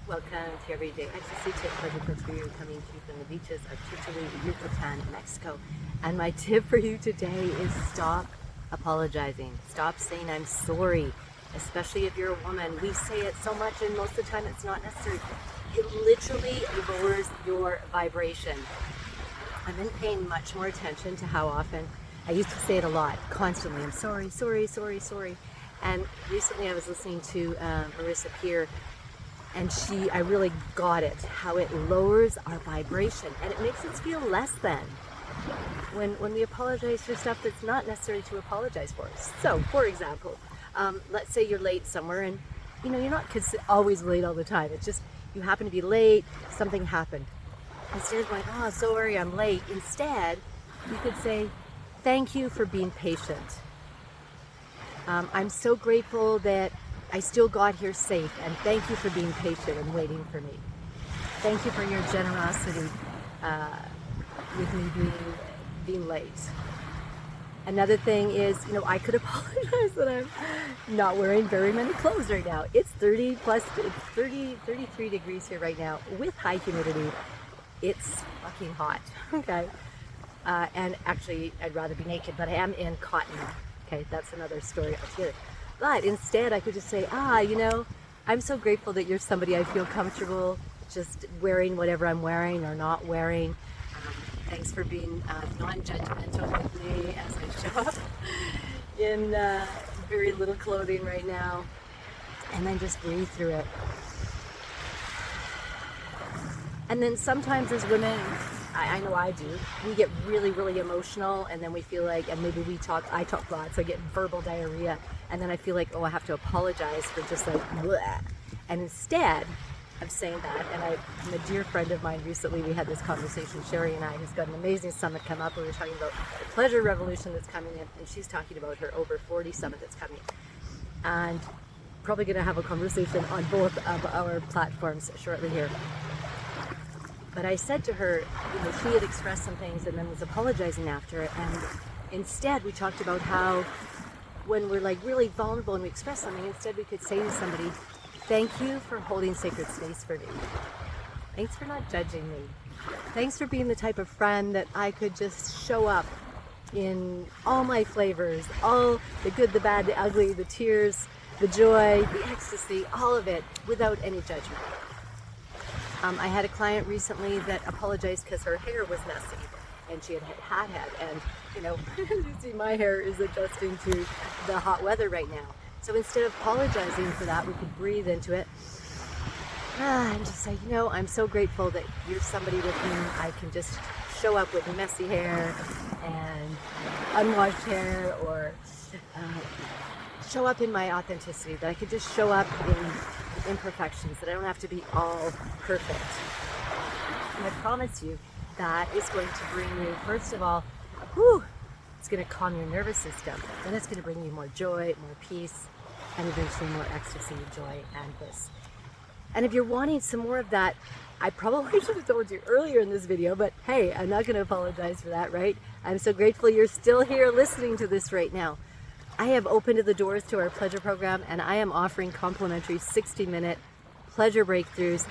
Welcome to Everyday Ecstasy Tip. Pleasure coach for you, coming to you from the beaches of Chile, Yucatan, Mexico. And my tip for you today is stop apologizing. Stop saying I'm sorry, especially if you're a woman. We say it so much and most of the time it's not necessary. It literally lowers your vibration. I've been paying much more attention to how often, I used to say it a lot, constantly, I'm sorry, sorry, sorry, sorry. And recently I was listening to Marissa Peer, and I really got it, how it lowers our vibration and it makes us feel less than when we apologize for stuff that's not necessary to apologize for. So, for example, let's say you're late somewhere, and you're not always late all the time. It's just you happen to be late, something happened. Instead of going, oh, sorry, I'm late, instead, you could say, thank you for being patient. I'm so grateful that I still got here safe, and thank you for being patient and waiting for me. Thank you for your generosity with me being late. Another thing is, I could apologize that I'm not wearing very many clothes right now. It's 33 degrees here right now with high humidity. It's fucking hot, okay? And actually, I'd rather be naked, but I am in cotton. Okay, that's another story altogether. But instead, I could just say, I'm so grateful that you're somebody I feel comfortable just wearing whatever I'm wearing or not wearing. Thanks for being non-judgmental with me as I show up in very little clothing right now. And then just breathe through it. And then sometimes as women, I know I do, we get really, really emotional, and then we feel like, and maybe I talk lots, I get verbal diarrhea, and then I feel like, oh, I have to apologize for just like, bleh. And instead of saying that, and a dear friend of mine recently, we had this conversation, Sherry and I, who's got an amazing summit come up, and we were talking about the pleasure revolution that's coming in, and she's talking about her over 40 summit that's coming. And probably going to have a conversation on both of our platforms shortly here. But I said to her, she had expressed some things and then was apologizing after it. And instead, we talked about how when we're like really vulnerable and we express something, instead we could say to somebody, thank you for holding sacred space for me. Thanks for not judging me. Thanks for being the type of friend that I could just show up in all my flavors, all the good, the bad, the ugly, the tears, the joy, the ecstasy, all of it without any judgment. I had a client recently that apologized because her hair was messy and she had hat and you see my hair is adjusting to the hot weather right now. So instead of apologizing for that, we could breathe into it and just say, I'm so grateful that you're somebody with whom I can just show up with messy hair and unwashed hair, or show up in my authenticity, that I could just show up in imperfections, that I don't have to be all perfect. And I promise you that is going to bring you, first of all, it's going to calm your nervous system. Then it's going to bring you more joy, more peace, and eventually more ecstasy, joy, and bliss. And if you're wanting some more of that, I probably should have told you earlier in this video, but hey, I'm not going to apologize for that, right? I'm so grateful you're still here listening to this right now. I have opened the doors to our pleasure program, and I am offering complimentary 60-minute pleasure breakthroughs.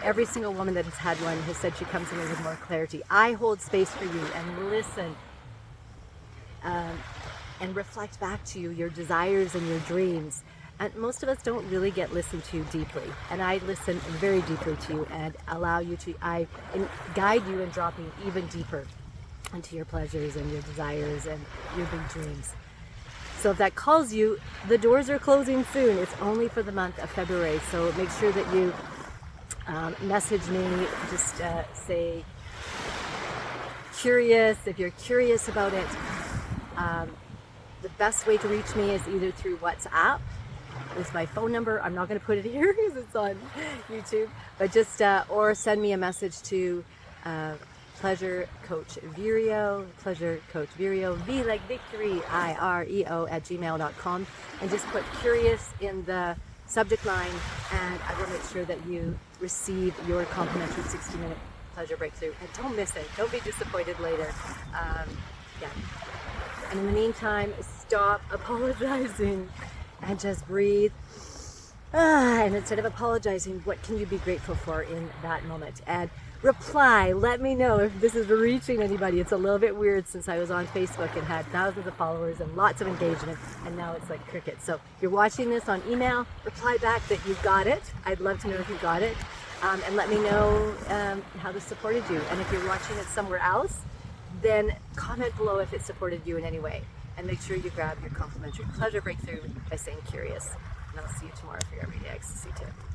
Every single woman that has had one has said she comes in with more clarity. I hold space for you and listen and reflect back to you your desires and your dreams. And most of us don't really get listened to deeply. And I listen very deeply to you and allow you to, guide you in dropping even deeper into your pleasures and your desires and your big dreams. So if that calls you, the doors are closing soon. It's only for the month of February. So make sure that you message me. Just say curious. If you're curious about it, the best way to reach me is either through WhatsApp. It's my phone number. I'm not going to put it here because it's on YouTube. But just, or send me a message to Pleasure Coach Vireo, V like victory, IREO @gmail.com, and just put curious in the subject line, and I will make sure that you receive your complimentary 60-minute pleasure breakthrough. And don't miss it. Don't be disappointed later. And in the meantime, stop apologizing and just breathe And instead of apologizing, what can you be grateful for in that moment? And reply, let me know if this is reaching anybody. It's a little bit weird since I was on Facebook and had thousands of followers and lots of engagement, and now it's like crickets. So if you're watching this on email, reply back that you got it. I'd love to know if you got it. And let me know how this supported you. And if you're watching it somewhere else, then comment below if it supported you in any way. And make sure you grab your complimentary pleasure breakthrough by saying curious. And I'll see you tomorrow for your everyday ecstasy tip.